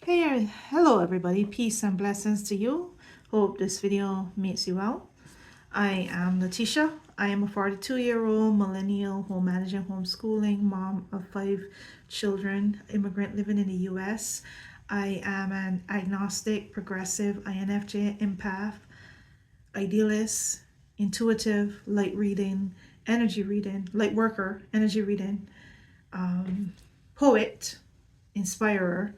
Hey, hello everybody. Peace and blessings to you. Hope this video makes you well. I am Letitia. I am a 42-year-old millennial home manager, homeschooling mom of 5 children, immigrant living in the US. I am an agnostic, progressive, INFJ, empath, idealist, intuitive, light reading, energy reading, light worker, energy reading, poet, inspirer,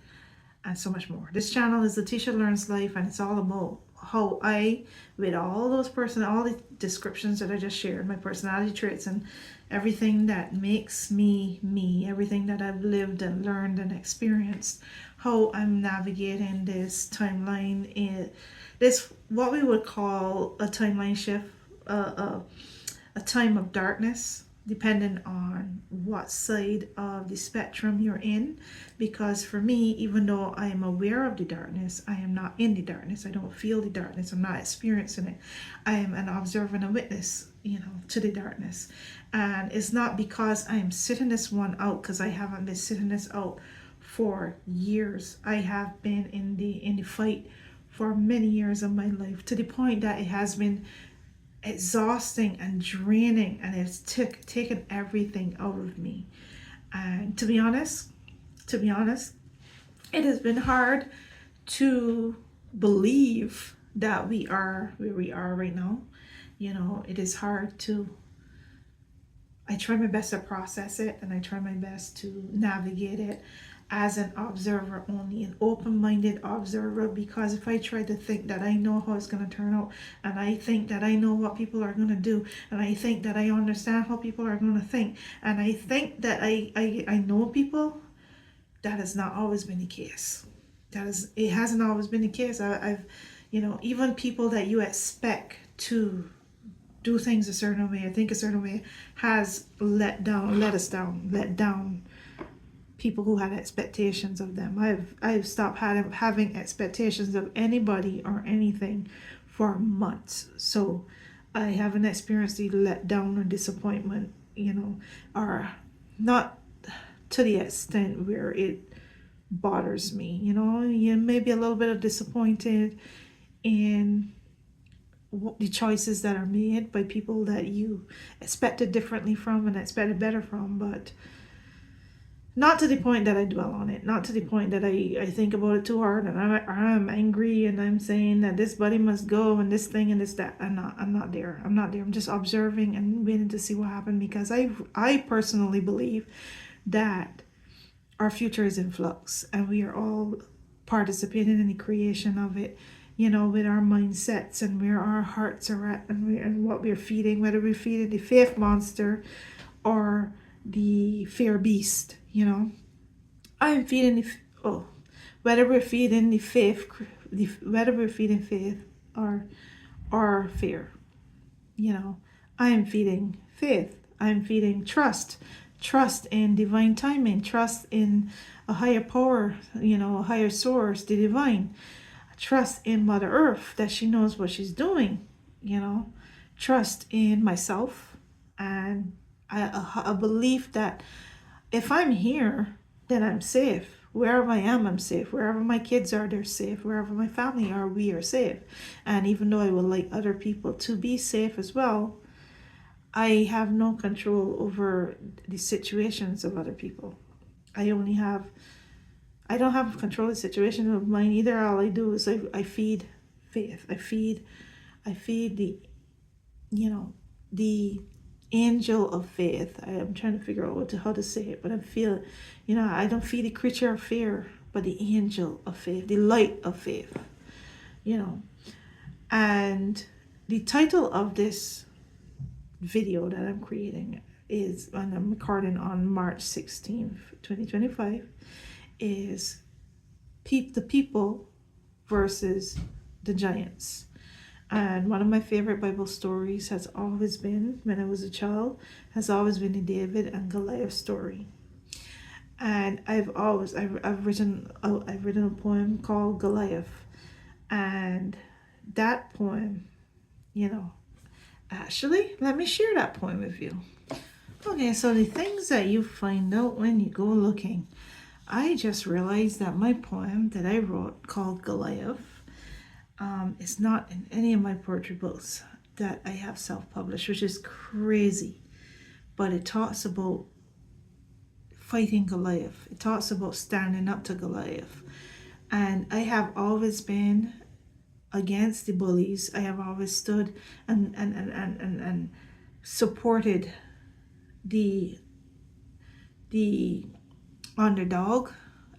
and so much more. This channel is Letitia Learns Life, and it's all about how I, with all the descriptions that I just shared, my personality traits and everything that makes me me, everything that I've lived and learned and experienced, how I'm navigating this timeline in this what we would call a timeline shift, a time of darkness, depending on what side of the spectrum you're in. Because for me, even though I am aware of the darkness, I am not in the darkness. I don't feel the darkness. I'm not experiencing it. I am an observer and a witness, to the darkness. And it's not because I am sitting this one out, because I haven't been sitting this out for years. I have been in the fight for many years of my life, to the point that it has been exhausting and draining, and it's taken everything out of me. And to be honest, it has been hard to believe that we are where we are right now. It is hard to, I try my best to process it, and I try my best to navigate it as an observer only, an open-minded observer. Because if I try to think that I know how it's going to turn out, and I think that I know what people are going to do, and I think that I understand how people are going to think, and I think that I know people, that has not always been the case. It hasn't always been the case. I've even people that you expect to do things a certain way or think a certain way has let down people who had expectations of them. I've stopped having expectations of anybody or anything for months. So I haven't experienced the letdown or disappointment, or not to the extent where it bothers me. You may be a little bit of disappointed in the choices that are made by people that you expected differently from and expected better from, but not to the point that I dwell on it, not to the point that I think about it too hard, and I'm angry and I'm saying that this buddy must go and this thing and this that. I'm not there. I'm just observing and waiting to see what happens, because I personally believe that our future is in flux, and we are all participating in the creation of it, with our mindsets and where our hearts are at, and what we're feeding, whether we're feeding the faith monster or the fear beast. I'm feeding whether we're feeding the faith, whether we're feeding faith or fear. I am feeding faith. I'm feeding trust in divine timing, trust in a higher power, a higher source, the divine. Trust in Mother Earth, that she knows what she's doing. Trust in myself, and a belief that if I'm here, then I'm safe. Wherever I am, I'm safe. Wherever my kids are, they're safe. Wherever my family are, we are safe. And even though I would like other people to be safe as well, I have no control over the situations of other people. I don't have control of the situation of mine either. All I do is I feed faith. I feed the, the angel of faith. I'm trying to figure out how to say it, but I feel, I don't feed the creature of fear, but the angel of faith, the light of faith, And the title of this video that I'm creating is, and I'm recording on March 16th, 2025, is the people versus the giants. And one of my favorite Bible stories has always been, when I was a child, has always been the David and Goliath story. And I've written a poem called Goliath, and that poem, actually, let me share that poem with you. Okay, so the things that you find out when you go looking. I just realized that my poem that I wrote called Goliath is not in any of my poetry books that I have self-published, which is crazy. But it talks about fighting Goliath. It talks about standing up to Goliath. And I have always been against the bullies. I have always stood and supported the the underdog,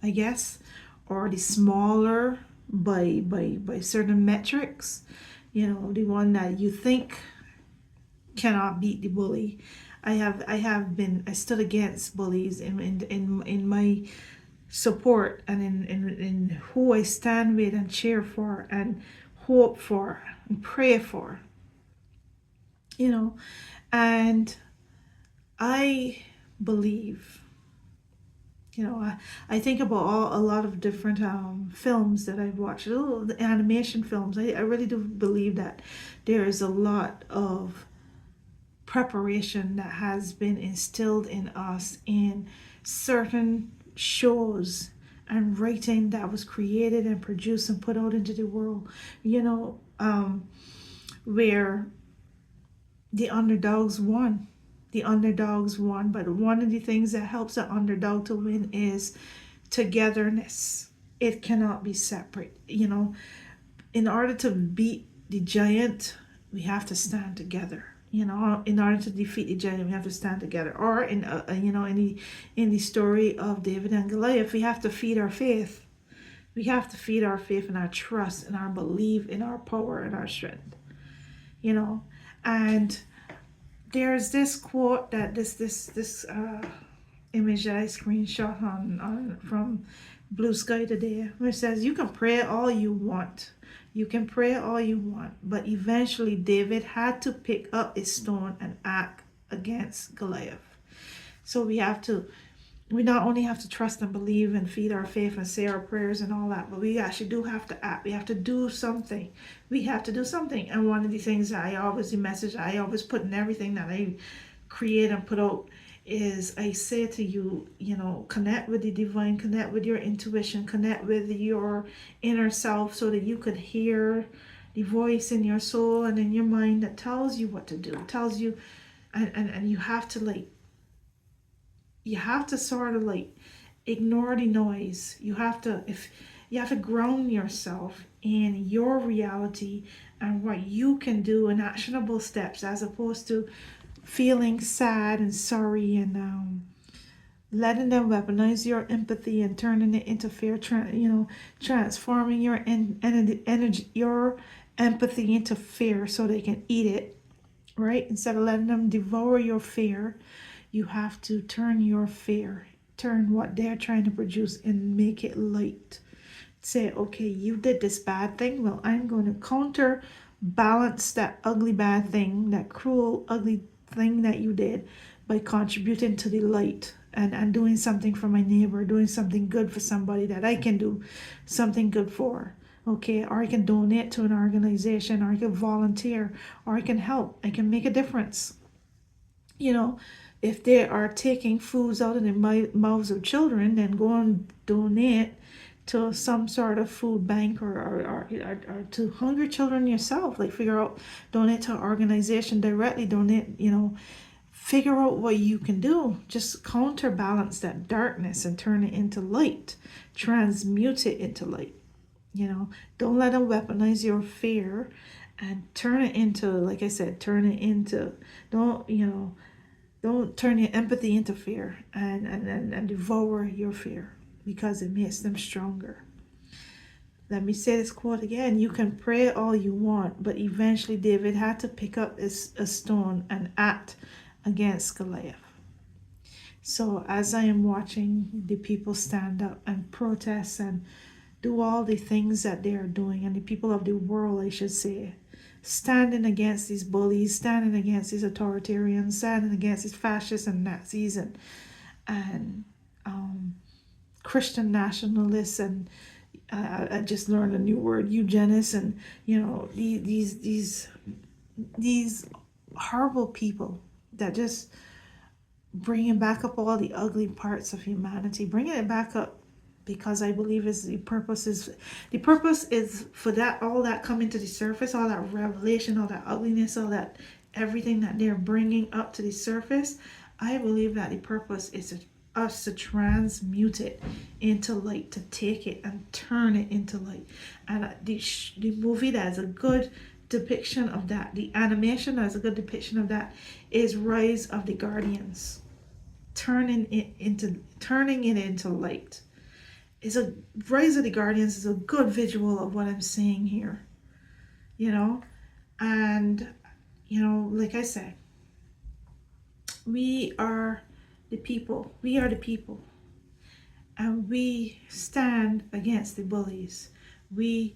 I guess, or the smaller by certain metrics. You know, the one that you think cannot beat the bully. I stood against bullies in my support and in who I stand with and cheer for and hope for and pray for, you know. And I believe, I think about a lot of different films that I've watched, the animation films. I really do believe that there is a lot of preparation that has been instilled in us in certain shows and writing that was created and produced and put out into the world, where the underdogs won. The underdogs won, but one of the things that helps the underdog to win is togetherness. It cannot be separate. In order to beat the giant, we have to stand together. In order to defeat the giant, we have to stand together. Or in the story of David and Goliath, we have to feed our faith. We have to feed our faith and our trust and our belief in our power and our strength. And there's this quote that this image that I screenshot on from Blue Sky today, which says, "You can pray all you want. You can pray all you want, but eventually David had to pick up a stone and act against Goliath." So we not only have to trust and believe and feed our faith and say our prayers and all that, but we actually do have to act. We have to do something. We have to do something. And one of the things that the message I always put in everything that I create and put out is, I say to you, connect with the divine, connect with your intuition, connect with your inner self so that you could hear the voice in your soul and in your mind that tells you what to do, tells you, and you have to sort of ignore the noise. You have to ground yourself in your reality and what you can do in actionable steps, as opposed to feeling sad and sorry and letting them weaponize your empathy and turning it into fear, transforming your energy, your empathy into fear so they can eat it, right? Instead of letting them devour your fear, you have to turn what they're trying to produce and make it light. Say, okay, you did this bad thing. Well, I'm going to counterbalance that ugly bad thing, that cruel, ugly thing that you did, by contributing to the light and doing something for my neighbor, doing something good for somebody that I can do something good for. Okay, or I can donate to an organization, or I can volunteer, or I can help. I can make a difference. If they are taking foods out of the mouths of children, then go and donate to some sort of food bank or to hungry children yourself. Donate to an organization directly, figure out what you can do. Just counterbalance that darkness and turn it into light, transmute it into light. Don't let them weaponize your fear and turn it into, like I said, don't turn your empathy into fear and devour your fear, because it makes them stronger. Let me say this quote again. You can pray all you want, but eventually David had to pick up a stone and act against Goliath. So as I am watching the people stand up and protest and do all the things that they are doing, and the people of the world, I should say, standing against these bullies, standing against these authoritarians, standing against these fascists and Nazis and Christian nationalists, and I just learned a new word, eugenics, and these horrible people that just bringing back up all the ugly parts of humanity, bringing it back up because I believe is the purpose is for that, all that coming to the surface, all that revelation, all that ugliness, all that everything that they're bringing up to the surface. I believe that the purpose is us to transmute it into light, to take it and turn it into light. And the movie that is a good depiction of that, the animation that is a good depiction of that, is Rise of the Guardians. Turning it into light. Is a Rise of the Guardians is a good visual of what I'm saying here. You know? And like I said, we are the people. We are the people. And we stand against the bullies. It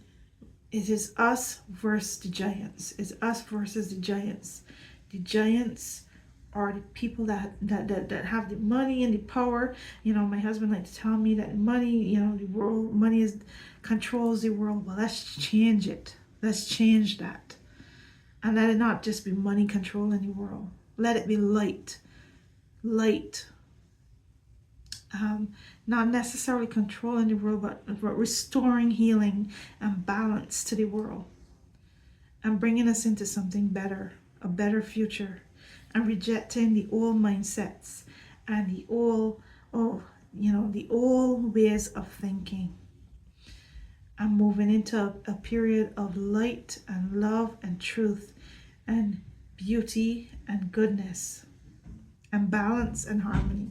is us versus the giants. It's us versus the giants. The giants are the people that have the money and the power. My husband likes to tell me that money, the world, money controls the world. Well, let's change it. Let's change that. And let it not just be money controlling the world. Let it be light. Light. Not necessarily controlling the world, but restoring healing and balance to the world. And bringing us into something better, a better future. And rejecting the old mindsets and the old ways of thinking. And moving into a period of light and love and truth and beauty and goodness and balance and harmony.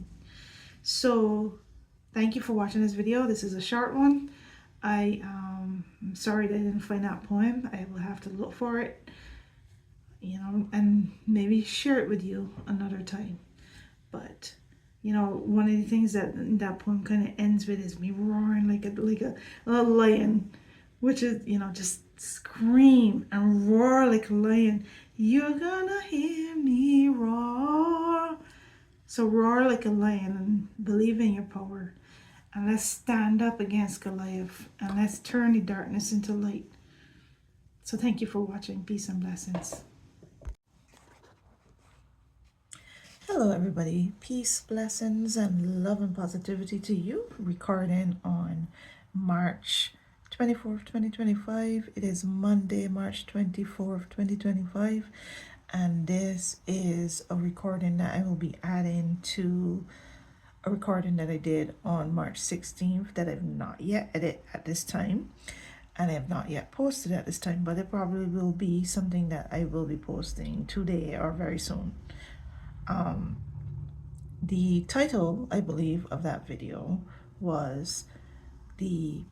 So thank you for watching this video. This is a short one. I'm sorry that I didn't find that poem. I will have to look for it, and maybe share it with you another time. But one of the things that poem kind of ends with is me roaring like a lion, which is just scream and roar like a lion. You're gonna hear me roar. So roar like a lion and believe in your power. And let's stand up against Goliath. And let's turn the darkness into light. So thank you for watching. Peace and blessings. Hello everybody. Peace, blessings, and love and positivity to you. Recording on March 24th, 2025. It is Monday, March 24th, 2025. And this is a recording that I will be adding to a recording that I did on March 16th that I've not yet edited at this time, and I have not yet posted at this time, but it probably will be something that I will be posting today or very soon. The title, I believe, of that video was We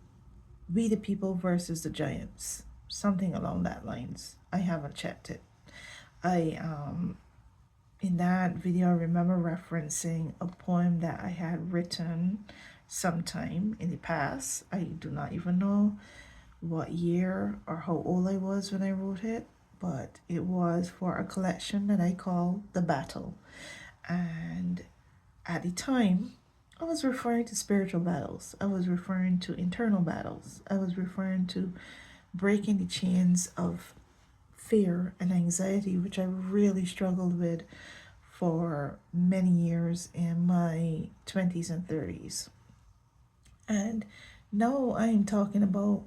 the People versus the Giants, something along that lines. I haven't checked it. In that video, I remember referencing a poem that I had written sometime in the past. I do not even know what year or how old I was when I wrote it, but it was for a collection that I call The Battle. And at the time, I was referring to spiritual battles. I was referring to internal battles. I was referring to breaking the chains of fear and anxiety, which I really struggled with for many years in my 20s and 30s. And now I am talking about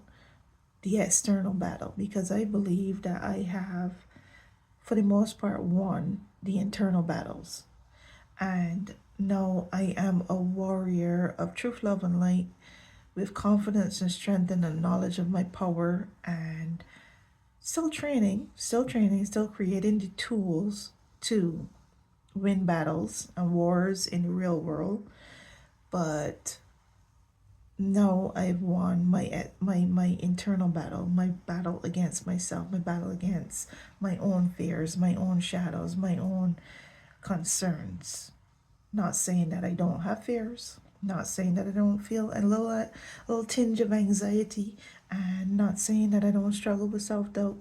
the external battle, because I believe that I have, for the most part, won the internal battles. And now I am a warrior of truth, love, and light, with confidence and strength and the knowledge of my power, and still training, still creating the tools to win battles and wars in the real world. But now I've won my internal battle, my battle against myself, my battle against my own fears, my own shadows, my own concerns. Not saying that I don't have fears, not saying that I don't feel a little tinge of anxiety, and not saying that I don't struggle with self-doubt,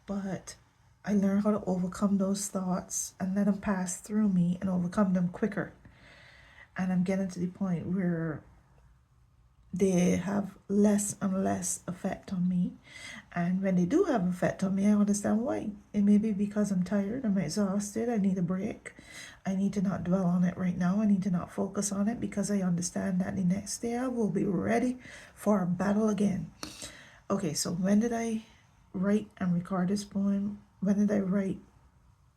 but I learn how to overcome those thoughts and let them pass through me and overcome them quicker. And I'm getting to the point where they have less and less effect on me. And when they do have effect on me, I understand why. It may be because I'm tired, I'm exhausted, I need a break. I need to not dwell on it right now. I need to not focus on it because I understand that the next day I will be ready for a battle again. Okay, so when did I write and record this poem? When did I write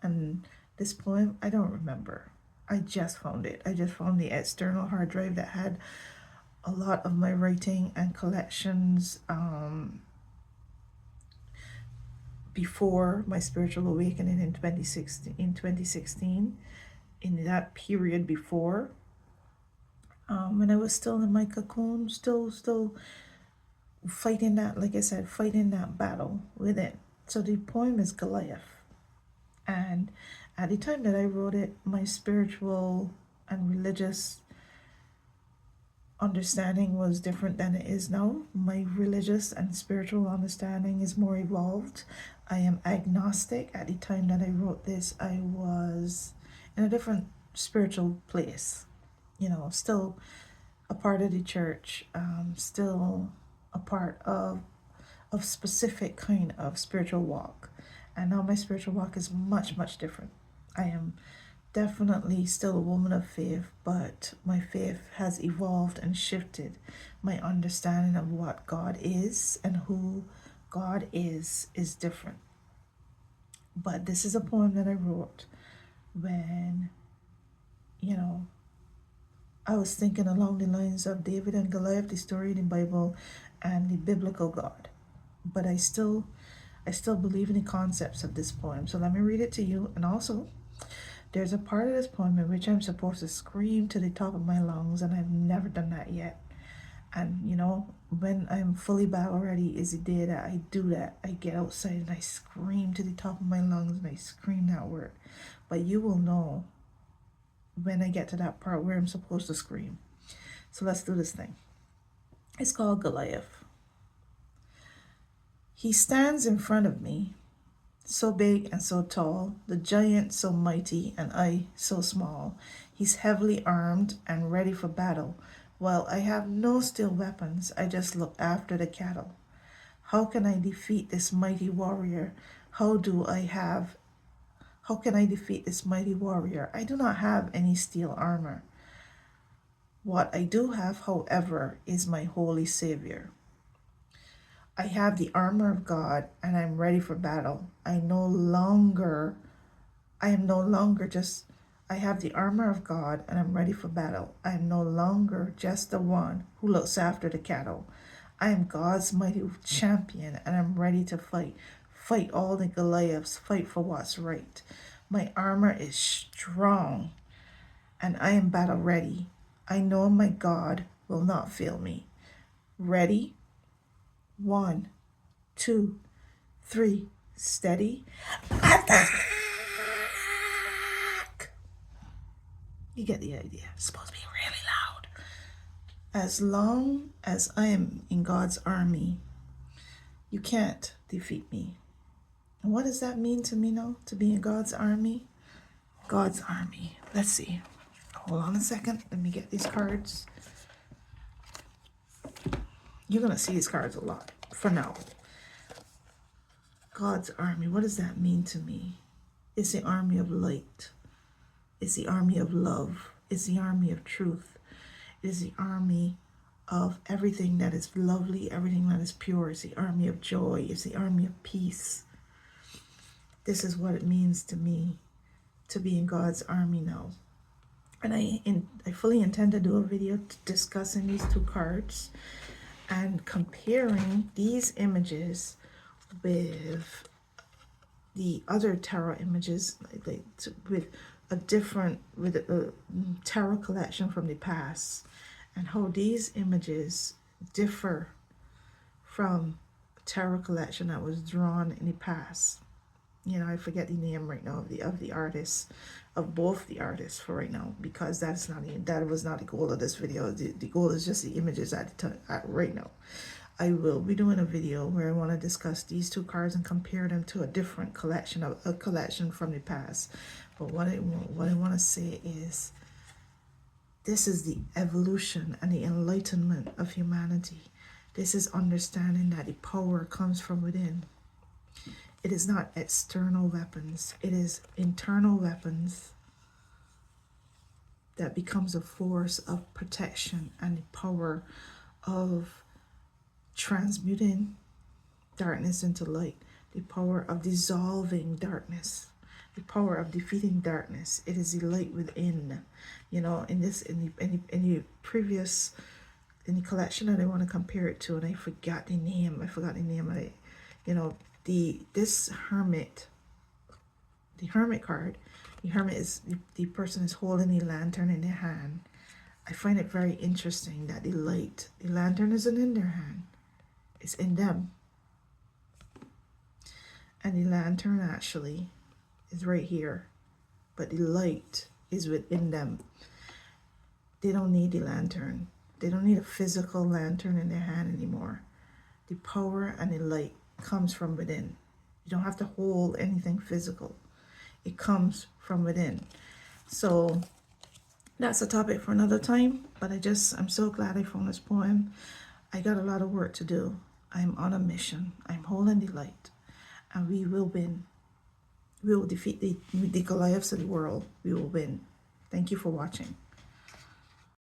and this poem? I don't remember. I just found it. I just found the external hard drive that had a lot of my writing and collections before my spiritual awakening in 2016. In that period before, when I was still in my cocoon, still fighting that, like I said, fighting that battle with it. So the poem is Goliath. And at the time that I wrote it, my spiritual and religious understanding was different than it is now. My religious and spiritual understanding is more evolved. I am agnostic. At the time that I wrote this, I was in a different spiritual place, still a part of the church, still a part of specific kind of spiritual walk. And now my spiritual walk is much, much different. I am definitely still a woman of faith, but my faith has evolved and shifted. My understanding of what God is and who God is different. But this is a poem that I wrote when, I was thinking along the lines of David and Goliath, the story in the Bible, and the biblical God. But I still believe in the concepts of this poem. So let me read it to you. And also, there's a part of this poem in which I'm supposed to scream to the top of my lungs, and I've never done that yet. And when I'm fully battle ready is the day that I do that. I get outside and I scream to the top of my lungs and I scream that word. But you will know when I get to that part where I'm supposed to scream. So let's do this thing. It's called Goliath. He stands in front of me, so big and so tall, the giant so mighty and I so small. He's heavily armed and ready for battle, while I have no steel weapons. I just look after the cattle. How can I defeat this mighty warrior? How can I defeat this mighty warrior? I do not have any steel armor. What I do have, however, is my holy Savior. I have the armor of God and I'm ready for battle. I have the armor of God and I'm ready for battle. I am no longer just the one who looks after the cattle. I am God's mighty champion and I'm ready to fight. Fight all the Goliaths, fight for what's right. My armor is strong and I am battle ready. I know my God will not fail me. Ready? 1, 2, 3, steady. Attack! You get the idea. It's supposed to be really loud. As long as I am in God's army, you can't defeat me. And what does that mean to me now, to be in God's army? God's army. Let's see. Hold on a second. Let me get these cards. You're going to see these cards a lot for now. God's army. What does that mean to me? It's the army of light. It's the army of love. It's the army of truth. It's the army of everything that is lovely, everything that is pure. It's the army of joy. It's the army of peace. This is what it means to me to be in God's army now. And I fully intend to do a video discussing these two cards and comparing these images with the other tarot images, with a tarot collection from the past, and how these images differ from a tarot collection that was drawn in the past. I forget the name right now of the artists, of both the artists for right now, because that was not the goal of this video. The goal is just the images right now. I will be doing a video where I want to discuss these two cards and compare them to a different collection, a collection from the past. But what I want to say is This is the evolution and the enlightenment of humanity. This is understanding that the power comes from within. It is not external weapons. It is internal weapons that becomes a force of protection and the power of transmuting darkness into light, the power of dissolving darkness, the power of defeating darkness. It is the light within. You know, in the previous, in the collection that I want to compare it to, and I forgot the name. This hermit, the hermit card. The hermit is the person is holding the lantern in their hand. I find it very interesting that the lantern isn't in their hand, it's in them. And the lantern actually is right here, but the light is within them. They don't need the lantern. They don't need a physical lantern in their hand anymore. The power and the light comes from within. You don't have to hold anything physical. It comes from within. So that's a topic for another time, but I'm so glad I found this poem. I got a lot of work to do. I'm on a mission. I'm holding the light, and we will win. We will defeat the Goliaths of the world. We will win. Thank you for watching.